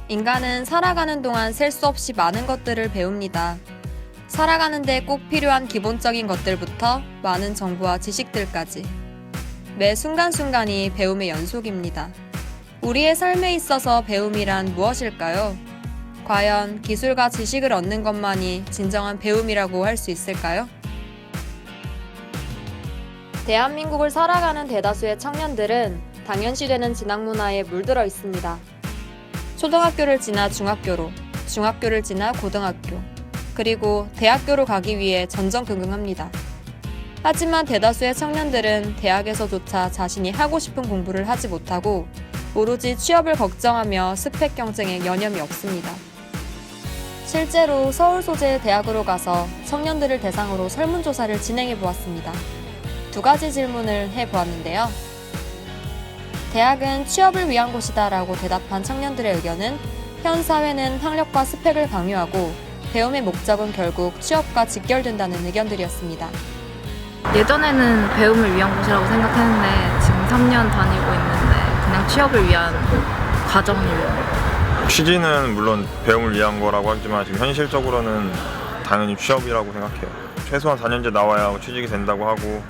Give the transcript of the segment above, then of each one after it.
인간은 살아가는 동안 셀 수 없이 많은 것들을 배웁니다. 살아가는데 꼭 필요한 기본적인 것들부터 많은 정보와 지식들까지. 매 순간순간이 배움의 연속입니다. 우리의 삶에 있어서 배움이란 무엇일까요? 과연 기술과 지식을 얻는 것만이 진정한 배움이라고 할 수 있을까요? 대한민국을 살아가는 대다수의 청년들은 당연시되는 진학문화에 물들어 있습니다. 초등학교를 지나 중학교로, 중학교를 지나 고등학교, 그리고 대학교로 가기 위해 전전긍긍합니다. 하지만 대다수의 청년들은 대학에서조차 자신이 하고 싶은 공부를 하지 못하고 오로지 취업을 걱정하며 스펙 경쟁에 여념이 없습니다. 실제로 서울 소재의 대학으로 가서 청년들을 대상으로 설문조사를 진행해 보았습니다. 2가지 질문을 해보았는데요. 대학은 취업을 위한 곳이다 라고 대답한 청년들의 의견은 현 사회는 학력과 스펙을 강요하고 배움의 목적은 결국 취업과 직결된다는 의견들이었습니다. 예전에는 배움을 위한 곳이라고 생각했는데 지금 3년 다니고 있는데 그냥 취업을 위한 과정이에요. 취지는 물론 배움을 위한 거라고 하지만 지금 현실적으로는 당연히 취업이라고 생각해요. 최소한 4년제 나와야 취직이 된다고 하고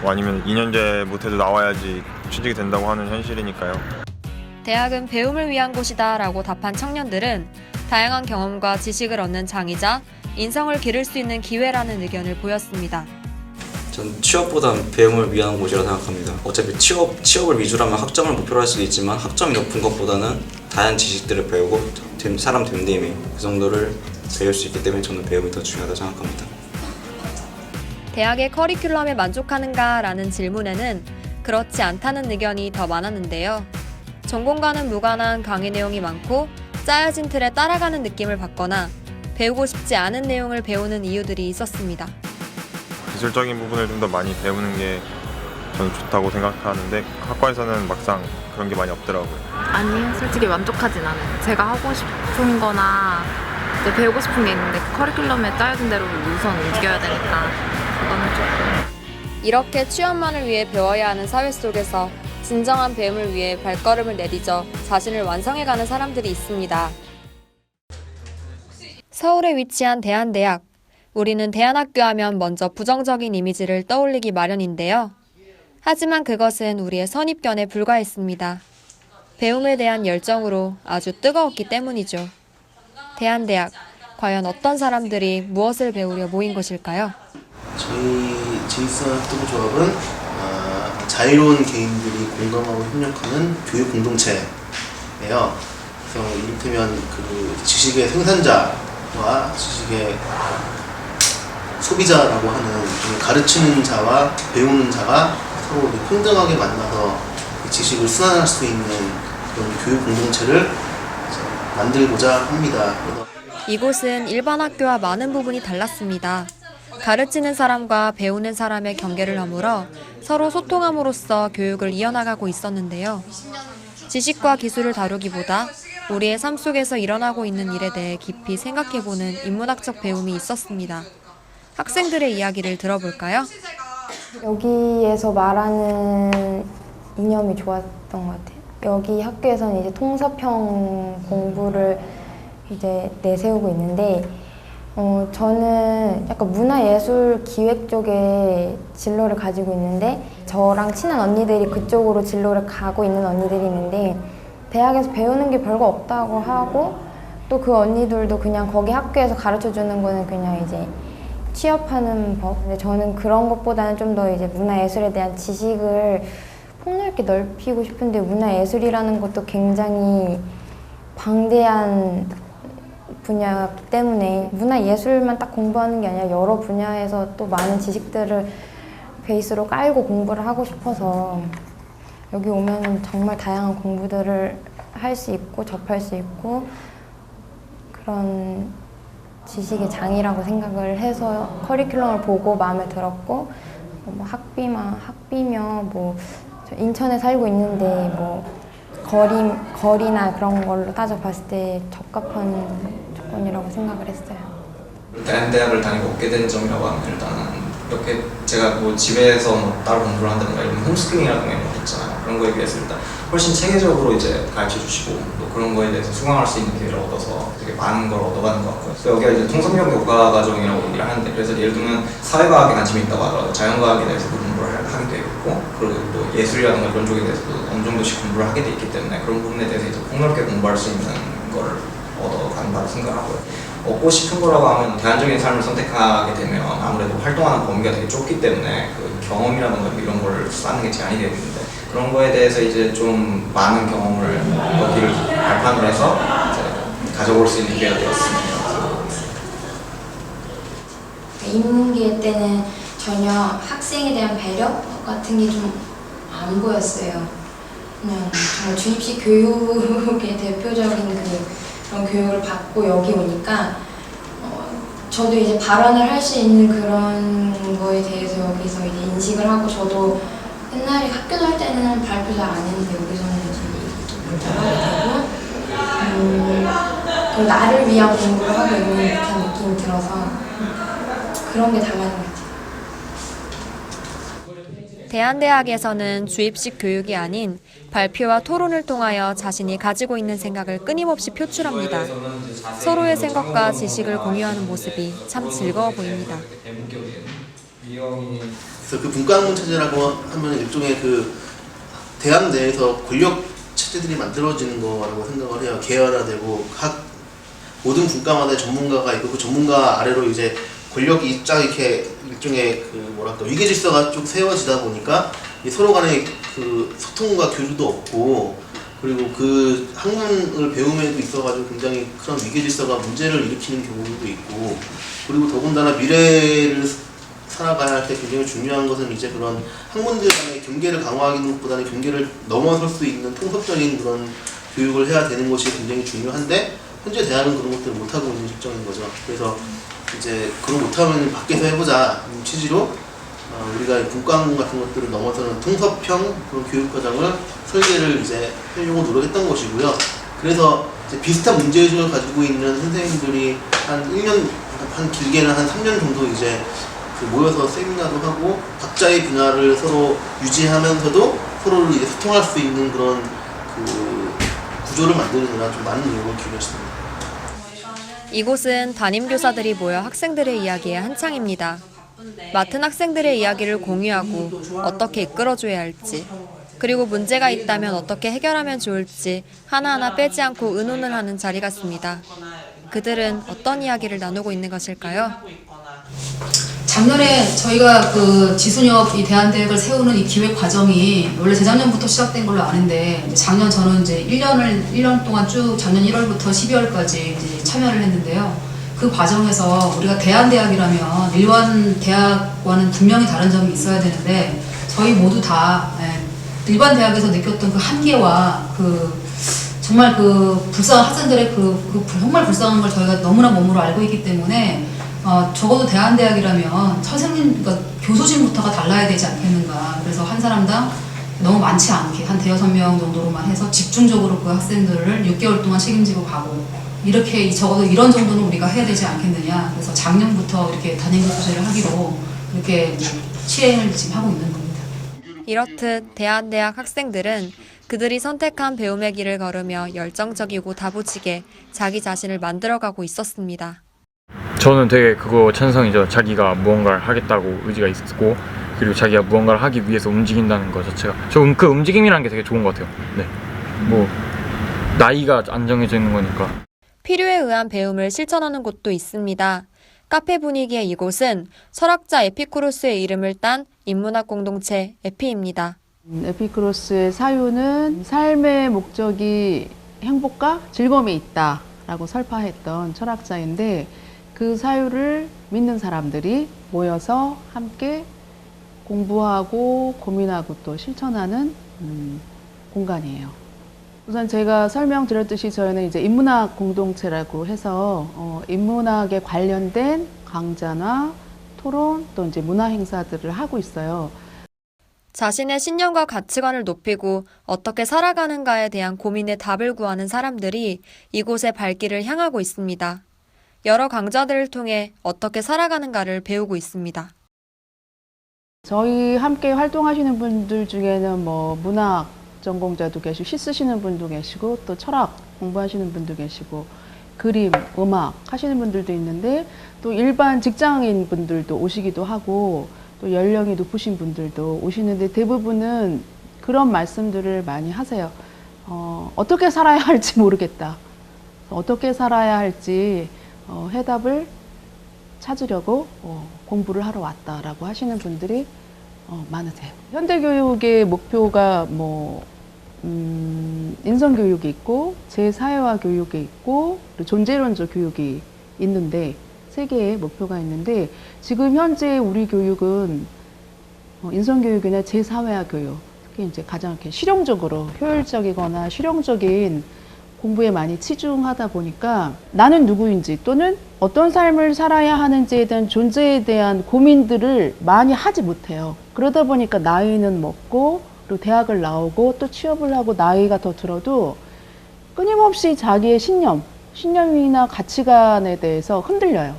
아니면 2년제 못해도 나와야지 취직이 된다고 하는 현실이니까요. 대학은 배움을 위한 곳이다 라고 답한 청년들은 다양한 경험과 지식을 얻는 장이자 인성을 기를 수 있는 기회라는 의견을 보였습니다. 전 취업보단 배움을 위한 곳이라고 생각합니다. 어차피 취업을 위주로 하면 학점을 목표로 할 수도 있지만 학점이 높은 것보다는 다양한 지식들을 배우고 사람 됨됨이 그 정도를 배울 수 있기 때문에 저는 배움이 더 중요하다고 생각합니다. 대학의 커리큘럼에 만족하는가 라는 질문에는 그렇지 않다는 의견이 더 많았는데요. 전공과는 무관한 강의 내용이 많고 짜여진 틀에 따라가는 느낌을 받거나 배우고 싶지 않은 내용을 배우는 이유들이 있었습니다. 기술적인 부분을 좀 더 많이 배우는 게 저는 좋다고 생각하는데 학과에서는 막상 그런 게 많이 없더라고요. 아니요, 솔직히 만족하진 않아요. 제가 하고 싶은 거나 이제 배우고 싶은 게 있는데 그 커리큘럼에 짜여진 대로 우선 움직여야 되니까 그거는 조금. 이렇게 취업만을 위해 배워야 하는 사회 속에서 진정한 배움을 위해 발걸음을 내디뎌 자신을 완성해가는 사람들이 있습니다. 서울에 위치한 대한대학. 우리는 대한학교 하면 먼저 부정적인 이미지를 떠올리기 마련인데요. 하지만 그것은 우리의 선입견에 불과했습니다. 배움에 대한 열정으로 아주 뜨거웠기 때문이죠. 대한대학, 과연 어떤 사람들이 무엇을 배우려 모인 곳일까요? 저희 제이슨학교조합은 자유로운 개인들이 공감하고 협력하는 교육 공동체예요. 그래서 이를테면 그 지식의 생산자와 지식의 소비자라고 하는 가르치는 자와 배우는 자가 서로 평등하게 만나서 지식을 순환할 수 있는 그런 교육 공동체를 만들고자 합니다. 이곳은 일반 학교와 많은 부분이 달랐습니다. 가르치는 사람과 배우는 사람의 경계를 허물어 서로 소통함으로써 교육을 이어나가고 있었는데요. 지식과 기술을 다루기보다 우리의 삶 속에서 일어나고 있는 일에 대해 깊이 생각해보는 인문학적 배움이 있었습니다. 학생들의 이야기를 들어볼까요? 여기에서 말하는 이념이 좋았던 것 같아요. 여기 학교에서는 이제 통섭형 공부를 이제 내세우고 있는데, 저는 약간 문화예술 기획 쪽에 진로를 가지고 있는데, 저랑 친한 언니들이 그쪽으로 진로를 가고 있는 언니들이 있는데, 대학에서 배우는 게 별거 없다고 하고, 또 그 언니들도 그냥 거기 학교에서 가르쳐 주는 거는 그냥 이제 취업하는 법. 근데 저는 그런 것보다는 좀 더 이제 문화예술에 대한 지식을 폭넓게 넓히고 싶은데, 문화예술이라는 것도 굉장히 방대한 분야 때문에 문화예술만 딱 공부하는 게 아니라 여러 분야에서 또 많은 지식들을 베이스로 깔고 공부를 하고 싶어서 여기 오면 정말 다양한 공부들을 할 수 있고 접할 수 있고 그런 지식의 장이라고 생각을 해서 커리큘럼을 보고 마음에 들었고, 뭐 학비면 뭐 인천에 살고 있는데 뭐 거리나 그런 걸로 따져봤을 때 적합한 조건이라고 생각을 했어요. 대한대학을 다니고 얻게 된 점이라고 하면 일단은 이렇게 제가 뭐 집에서 뭐 따로 공부를 한다든가 이런 홈스쿨링이라든가 이런 거 있잖아요. 그런 그런 거에 비해서 일단 훨씬 체계적으로 이제 가르쳐 주시고 또 그런 거에 대해서 수강할 수 있는 기회를 얻어서 되게 많은 걸 얻어가는 것 같고요. 그래서 여기가 이제 통섭형 교과 과정이라고 얘기를 하는데, 그래서 예를 들면 사회과학에 관심이 있다고 하더라도 자연과학에 대해서도 공부를 하게 되어 있고, 그리고 또 예술이라든가 이런 쪽에 대해서도 어느 정도씩 공부를 하게 돼 있기 때문에 그런 부분에 대해서 이제 폭넓게 공부할 수 있는 거를 얻어간다고 생각하고요. 얻고 싶은 거라고 하면 대안적인 삶을 선택하게 되면 아무래도 활동하는 범위가 되게 좁기 때문에 그 경험이라든가 이런 걸 쌓는 게 제한이 되는데, 그런 거에 대해서 이제 좀 많은 경험을 여기를 발판으로 해서 이제 가져올 수 있는 기회가 되었습니다. 인문계 때는 전혀 학생에 대한 배려 같은 게 좀 안 보였어요. 그냥 정말 주입식 교육의 대표적인 그런 교육을 받고 여기 오니까 저도 이제 발언을 할 수 있는 그런 거에 대해서 여기서 이제 인식을 하고, 저도 옛날에 학교 다닐 때는 발표 잘 안 했는데 여기서는 이제 하게 되고, 나를 위한 공부를 하고 있는 듯한 느낌이 들어서 그런 게 달라진 것 같아요. 대한대학에서는 주입식 교육이 아닌 발표와 토론을 통하여 자신이 가지고 있는 생각을 끊임없이 표출합니다. 서로의 생각과 지식을 공유하는 모습이 참 즐거워 보입니다. 그래서 그 분과학문 체제라고 하면 일종의 그 대학 내에서 권력 체제들이 만들어지는 거라고 생각을 해요. 계열화되고 각 모든 분과마다 전문가가 있고 그 전문가 아래로 이제 권력이 쫙 이렇게 일종의 그 뭐랄까 위계 질서가 쭉 세워지다 보니까 서로 간의 그 소통과 교류도 없고, 그리고 그 학문을 배움에도 있어가지고 굉장히 그런 위계 질서가 문제를 일으키는 경우도 있고, 그리고 더군다나 미래를 살아가야 할 때 굉장히 중요한 것은 이제 그런 학문들 간의 경계를 강화하는 것보다는 경계를 넘어설 수 있는 통섭적인 그런 교육을 해야 되는 것이 굉장히 중요한데, 현재 대학은 그런 것들을 못하고 있는 실정인 거죠. 그래서 이제 그걸 못하면 밖에서 해보자 취지로 우리가 분과학문 같은 것들을 넘어서는 통섭형 그런 교육과정을 설계를 이제 하려고 노력했던 것이고요. 그래서 이제 비슷한 문제의식을 가지고 있는 선생님들이 한 1년, 한 길게는 한 3년 정도 이제 모여서 세미나도 하고 각자의 분야를 서로 유지하면서도 서로를 이제 소통할 수 있는 그런 그 구조를 만드느라 좀 많은 노력을 기울였습니다. 이곳은 담임교사들이 모여 학생들의 이야기에 한창입니다. 맡은 학생들의 이야기를 공유하고 어떻게 이끌어줘야 할지, 그리고 문제가 있다면 어떻게 해결하면 좋을지 하나하나 빼지 않고 의논을 하는 자리 같습니다. 그들은 어떤 이야기를 나누고 있는 것일까요? 작년에 저희가 그 지순협 이 대한대학을 세우는 이 기획 과정이 원래 재작년부터 시작된 걸로 아는데, 작년 저는 이제 1년 동안 쭉 작년 1월부터 12월까지 이제 참여를 했는데요. 그 과정에서 우리가 대한대학이라면 일반 대학과는 분명히 다른 점이 있어야 되는데, 저희 모두 다 일반 대학에서 느꼈던 그 한계와 그 정말 그 불쌍한 학생들의 그 정말 불쌍한 걸 저희가 너무나 몸으로 알고 있기 때문에 적어도 대한대학이라면 선생님, 그러니까 교수진부터가 달라야 되지 않겠는가. 그래서 한 사람당 너무 많지 않게 한 5-6명 정도로만 해서 집중적으로 그 학생들을 6개월 동안 책임지고 가고, 이렇게 적어도 이런 정도는 우리가 해야 되지 않겠느냐. 그래서 작년부터 이렇게 단임교수제를 하기로 이렇게 시행을 지금 하고 있는 겁니다. 이렇듯 대한대학 학생들은 그들이 선택한 배움의 길을 걸으며 열정적이고 다부지게 자기 자신을 만들어가고 있었습니다. 저는 되게 그거 찬성이죠. 자기가 무언가를 하겠다고 의지가 있고, 그리고 자기가 무언가를 하기 위해서 움직인다는 것 자체가, 저 그 움직임이라는 게 되게 좋은 것 같아요. 네, 뭐 나이가 안 정해져 있는 거니까. 필요에 의한 배움을 실천하는 곳도 있습니다. 카페 분위기의 이곳은 철학자 에피쿠로스의 이름을 딴 인문학 공동체 에피입니다. 에피쿠로스의 사유는 삶의 목적이 행복과 즐거움에 있다라고 설파했던 철학자인데, 그 사유를 믿는 사람들이 모여서 함께 공부하고 고민하고 또 실천하는 공간이에요. 우선 제가 설명드렸듯이 저희는 이제 인문학 공동체라고 해서 인문학에 관련된 강좌나 토론 또 이제 문화 행사들을 하고 있어요. 자신의 신념과 가치관을 높이고 어떻게 살아가는가에 대한 고민에 답을 구하는 사람들이 이곳의 발길을 향하고 있습니다. 여러 강좌들을 통해 어떻게 살아가는가를 배우고 있습니다. 저희 함께 활동하시는 분들 중에는 뭐 문학 전공자도 계시고 시 쓰시는 분도 계시고 또 철학 공부하시는 분도 계시고 그림, 음악 하시는 분들도 있는데 또 일반 직장인 분들도 오시기도 하고 또 연령이 높으신 분들도 오시는데 대부분은 그런 말씀들을 많이 하세요. 어떻게 살아야 할지 모르겠다. 어떻게 살아야 할지 해답을 찾으려고 공부를 하러 왔다라고 하시는 분들이 많으세요. 현대교육의 목표가 인성교육이 있고 제사회화 교육이 있고 존재론적 교육이 있는데 세 개의 목표가 있는데 지금 현재 우리 교육은 인성교육이나 제사회화 교육 특히 이제 가장 이렇게 실용적으로 효율적이거나 실용적인 공부에 많이 치중하다 보니까 나는 누구인지 또는 어떤 삶을 살아야 하는지에 대한 존재에 대한 고민들을 많이 하지 못해요. 그러다 보니까 나이는 먹고 그리고 대학을 나오고 또 취업을 하고 나이가 더 들어도 끊임없이 자기의 신념이나 가치관에 대해서 흔들려요.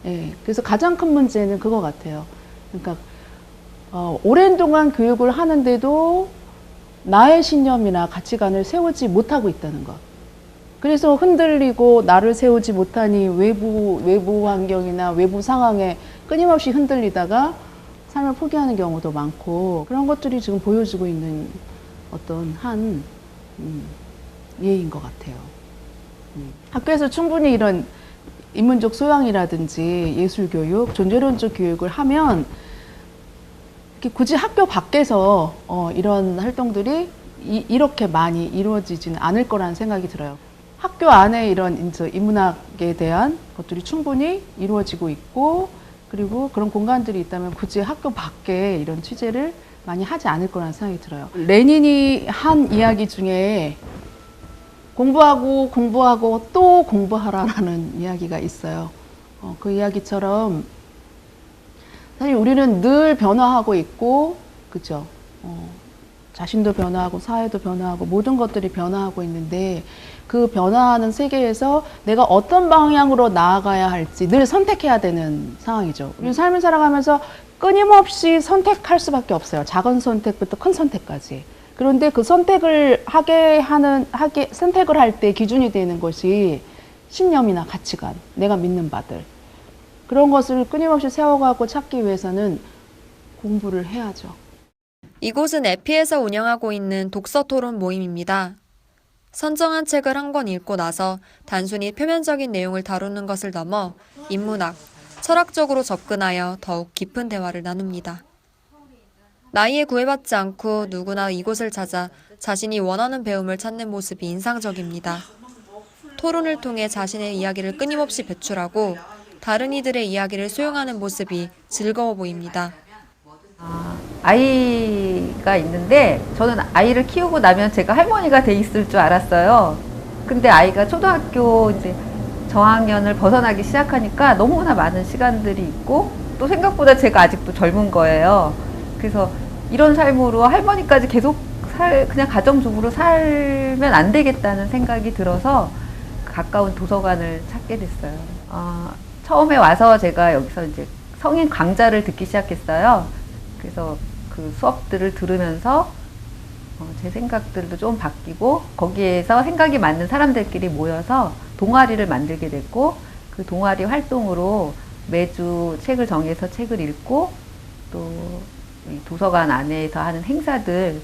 예, 그래서 가장 큰 문제는 그거 같아요. 그러니까 오랜 동안 교육을 하는데도 나의 신념이나 가치관을 세우지 못하고 있다는 것. 그래서 흔들리고 나를 세우지 못하니 외부 환경이나 외부 상황에 끊임없이 흔들리다가 삶을 포기하는 경우도 많고 그런 것들이 지금 보여주고 있는 어떤 한 예인 것 같아요. 학교에서 충분히 이런 인문적 소양이라든지 예술교육, 존재론적 교육을 하면 굳이 학교 밖에서 이런 활동들이 이렇게 많이 이루어지지는 않을 거라는 생각이 들어요. 학교 안에 이런 인문학에 대한 것들이 충분히 이루어지고 있고 그리고 그런 공간들이 있다면 굳이 학교 밖에 이런 취재를 많이 하지 않을 거라는 생각이 들어요. 레닌이 한 이야기 중에 공부하고 또 공부하라라는 이야기가 있어요. 그 이야기처럼 사실 우리는 늘 변화하고 있고, 그죠? 자신도 변화하고, 사회도 변화하고, 모든 것들이 변화하고 있는데, 그 변화하는 세계에서 내가 어떤 방향으로 나아가야 할지 늘 선택해야 되는 상황이죠. 우리 삶을 살아가면서 끊임없이 선택할 수밖에 없어요. 작은 선택부터 큰 선택까지. 그런데 그 선택을 선택을 할 때 기준이 되는 것이 신념이나 가치관, 내가 믿는 바들. 그런 것을 끊임없이 세워가고 찾기 위해서는 공부를 해야죠. 이곳은 에피에서 운영하고 있는 독서 토론 모임입니다. 선정한 책을 한 권 읽고 나서 단순히 표면적인 내용을 다루는 것을 넘어 인문학, 철학적으로 접근하여 더욱 깊은 대화를 나눕니다. 나이에 구애받지 않고 누구나 이곳을 찾아 자신이 원하는 배움을 찾는 모습이 인상적입니다. 토론을 통해 자신의 이야기를 끊임없이 배출하고 다른 이들의 이야기를 수용하는 모습이 즐거워 보입니다. 아이가 있는데 저는 아이를 키우고 나면 제가 할머니가 돼 있을 줄 알았어요. 근데 아이가 초등학교 이제 저학년을 벗어나기 시작하니까 너무나 많은 시간들이 있고 또 생각보다 제가 아직도 젊은 거예요. 그래서 이런 삶으로 할머니까지 계속 그냥 가정주부로 살면 안 되겠다는 생각이 들어서 가까운 도서관을 찾게 됐어요. 처음에 와서 제가 여기서 이제 성인 강좌를 듣기 시작했어요. 그래서 그 수업들을 들으면서 제 생각들도 좀 바뀌고 거기에서 생각이 맞는 사람들끼리 모여서 동아리를 만들게 됐고 그 동아리 활동으로 매주 책을 정해서 책을 읽고 또 도서관 안에서 하는 행사들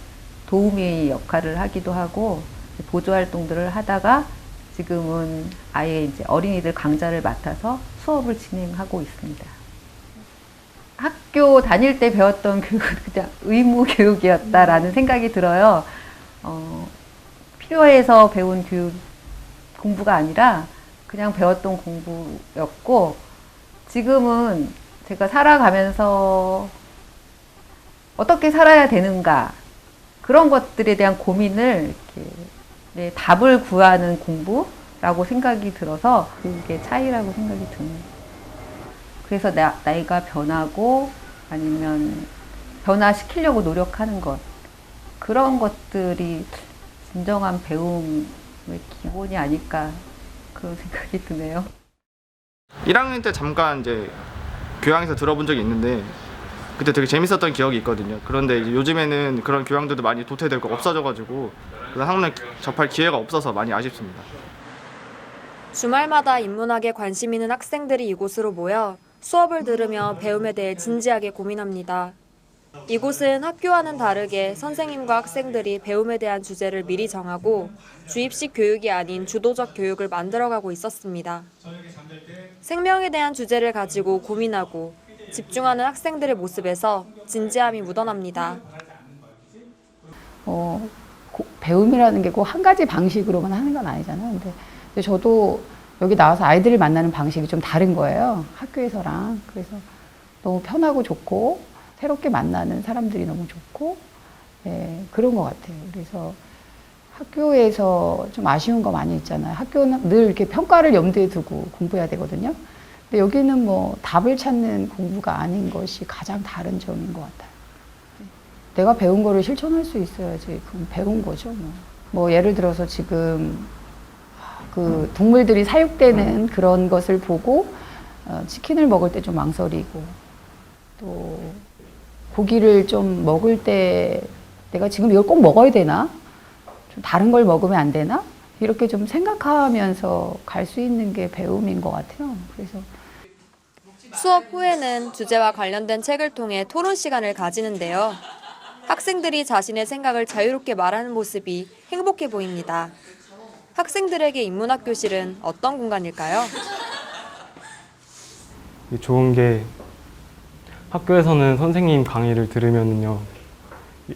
도우미 역할을 하기도 하고 보조 활동들을 하다가 지금은 아예 이제 어린이들 강좌를 맡아서 수업을 진행하고 있습니다. 학교 다닐 때 배웠던 교육은 그냥 의무 교육이었다라는 생각이 들어요. 필요해서 배운 공부가 아니라 그냥 배웠던 공부였고 지금은 제가 살아가면서 어떻게 살아야 되는가 그런 것들에 대한 고민을 이렇게 답을 구하는 공부라고 생각이 들어서 그게 차이라고 생각이 듭니다. 그래서 나이가 변하고 아니면 변화시키려고 노력하는 것 그런 것들이 진정한 배움의 기본이 아닐까 그런 생각이 드네요. 1학년 때 잠깐 이제 교양에서 들어본 적이 있는데 그때 되게 재밌었던 기억이 있거든요. 그런데 이제 요즘에는 그런 교양들도 많이 도태되고 없어져가지고 학문을 접할 기회가 없어서 많이 아쉽습니다. 주말마다 인문학에 관심 있는 학생들이 이곳으로 모여 수업을 들으며 배움에 대해 진지하게 고민합니다. 이곳은 학교와는 다르게 선생님과 학생들이 배움에 대한 주제를 미리 정하고 주입식 교육이 아닌 주도적 교육을 만들어가고 있었습니다. 생명에 대한 주제를 가지고 고민하고 집중하는 학생들의 모습에서 진지함이 묻어납니다. 배움이라는 게 꼭 한 가지 방식으로만 하는 건 아니잖아요. 근데 저도 여기 나와서 아이들을 만나는 방식이 좀 다른 거예요. 학교에서랑. 그래서 너무 편하고 좋고 새롭게 만나는 사람들이 너무 좋고 그런 것 같아요. 그래서 학교에서 좀 아쉬운 거 많이 있잖아요. 학교는 늘 이렇게 평가를 염두에 두고 공부해야 되거든요. 근데 여기는 뭐 답을 찾는 공부가 아닌 것이 가장 다른 점인 것 같아요. 내가 배운 거를 실천할 수 있어야지 그럼 배운 거죠. 뭐 예를 들어서 지금 그 동물들이 사육되는 그런 것을 보고 치킨을 먹을 때 좀 망설이고 또 고기를 좀 먹을 때 내가 지금 이걸 꼭 먹어야 되나? 좀 다른 걸 먹으면 안 되나? 이렇게 좀 생각하면서 갈 수 있는 게 배움인 것 같아요. 그래서 수업 후에는 주제와 관련된 책을 통해 토론 시간을 가지는데요. 학생들이 자신의 생각을 자유롭게 말하는 모습이 행복해 보입니다. 학생들에게 인문학 교실은 어떤 공간일까요? 좋은 게 학교에서는 선생님 강의를 들으면요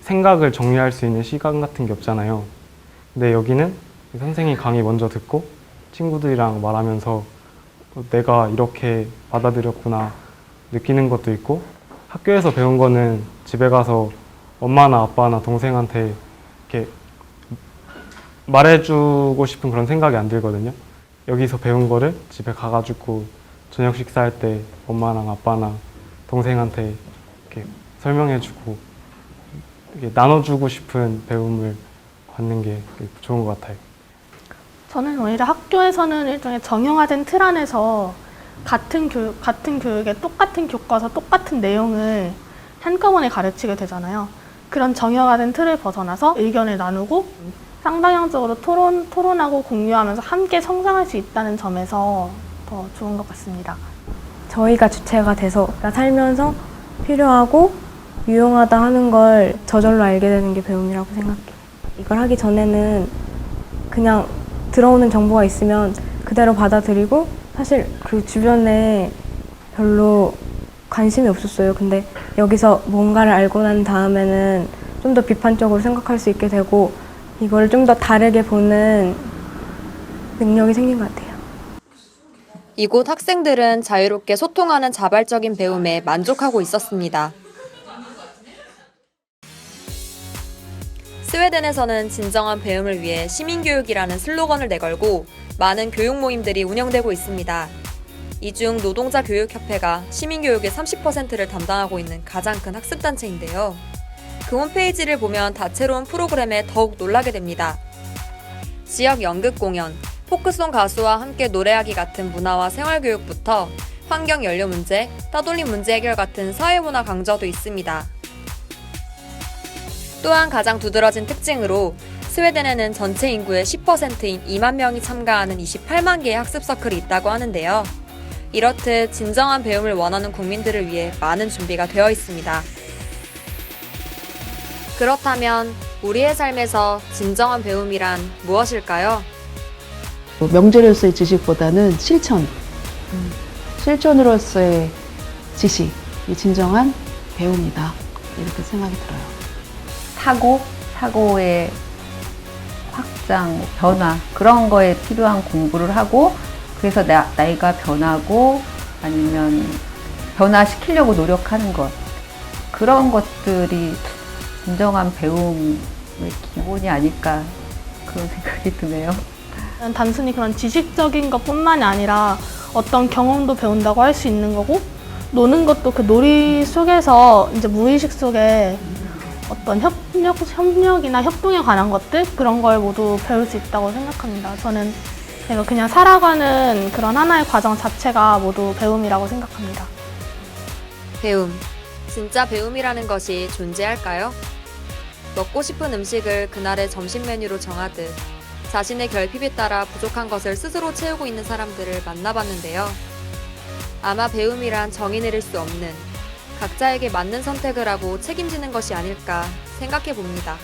생각을 정리할 수 있는 시간 같은 게 없잖아요. 근데 여기는 선생님 강의 먼저 듣고 친구들이랑 말하면서 내가 이렇게 받아들였구나 느끼는 것도 있고, 학교에서 배운 거는 집에 가서 엄마나 아빠나 동생한테 이렇게 말해주고 싶은 그런 생각이 안 들거든요. 여기서 배운 거를 집에 가가지고 저녁 식사할 때 엄마랑 아빠나 동생한테 이렇게 설명해주고 이렇게 나눠주고 싶은 배움을 받는 게 좋은 것 같아요. 저는 오히려 학교에서는 일종의 정형화된 틀 안에서 같은 교육에 똑같은 교과서, 똑같은 내용을 한꺼번에 가르치게 되잖아요. 그런 정형화된 틀을 벗어나서 의견을 나누고 쌍방향적으로 토론하고 공유하면서 함께 성장할 수 있다는 점에서 더 좋은 것 같습니다. 저희가 주체가 돼서 살면서 필요하고 유용하다 하는 걸 저절로 알게 되는 게 배움이라고 생각해요. 이걸 하기 전에는 그냥 들어오는 정보가 있으면 그대로 받아들이고 사실 그 주변에 별로 관심이 없었어요. 근데 여기서 뭔가를 알고 난 다음에는 좀 더 비판적으로 생각할 수 있게 되고 이걸 좀 더 다르게 보는 능력이 생긴 것 같아요. 이곳 학생들은 자유롭게 소통하는 자발적인 배움에 만족하고 있었습니다. 스웨덴에서는 진정한 배움을 위해 시민교육이라는 슬로건을 내걸고 많은 교육 모임들이 운영되고 있습니다. 이 중 노동자 교육협회가 시민교육의 30%를 담당하고 있는 가장 큰 학습단체인데요. 그 홈페이지를 보면 다채로운 프로그램에 더욱 놀라게 됩니다. 지역 연극 공연, 포크송 가수와 함께 노래하기 같은 문화와 생활교육부터 환경 연료 문제, 따돌림 문제 해결 같은 사회문화 강좌도 있습니다. 또한 가장 두드러진 특징으로 스웨덴에는 전체 인구의 10%인 2만 명이 참가하는 28만 개의 학습 서클이 있다고 하는데요. 이렇듯 진정한 배움을 원하는 국민들을 위해 많은 준비가 되어 있습니다. 그렇다면 우리의 삶에서 진정한 배움이란 무엇일까요? 명제로서의 지식보다는 실천으로서의 지식이 진정한 배움이다. 이렇게 생각이 들어요. 사고의 확장, 변화 그런 거에 필요한 공부를 하고 그래서 나이가 변하고 아니면 변화시키려고 노력하는 것 그런 것들이 진정한 배움의 기본이 아닐까 그런 생각이 드네요. 단순히 그런 지식적인 것뿐만이 아니라 어떤 경험도 배운다고 할 수 있는 거고 노는 것도 그 놀이 속에서 이제 무의식 속에 어떤 협력이나 협동에 관한 것들 그런 걸 모두 배울 수 있다고 생각합니다. 저는 그냥 살아가는 그런 하나의 과정 자체가 모두 배움이라고 생각합니다. 배움. 진짜 배움이라는 것이 존재할까요? 먹고 싶은 음식을 그날의 점심 메뉴로 정하듯 자신의 결핍에 따라 부족한 것을 스스로 채우고 있는 사람들을 만나봤는데요. 아마 배움이란 정의 내릴 수 없는 각자에게 맞는 선택을 하고 책임지는 것이 아닐까 생각해 봅니다.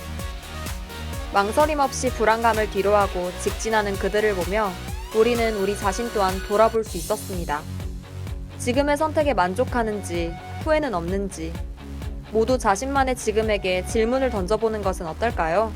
망설임 없이 불안감을 뒤로하고 직진하는 그들을 보며 우리는 우리 자신 또한 돌아볼 수 있었습니다. 지금의 선택에 만족하는지 후회는 없는지 모두 자신만의 지금에게 질문을 던져보는 것은 어떨까요?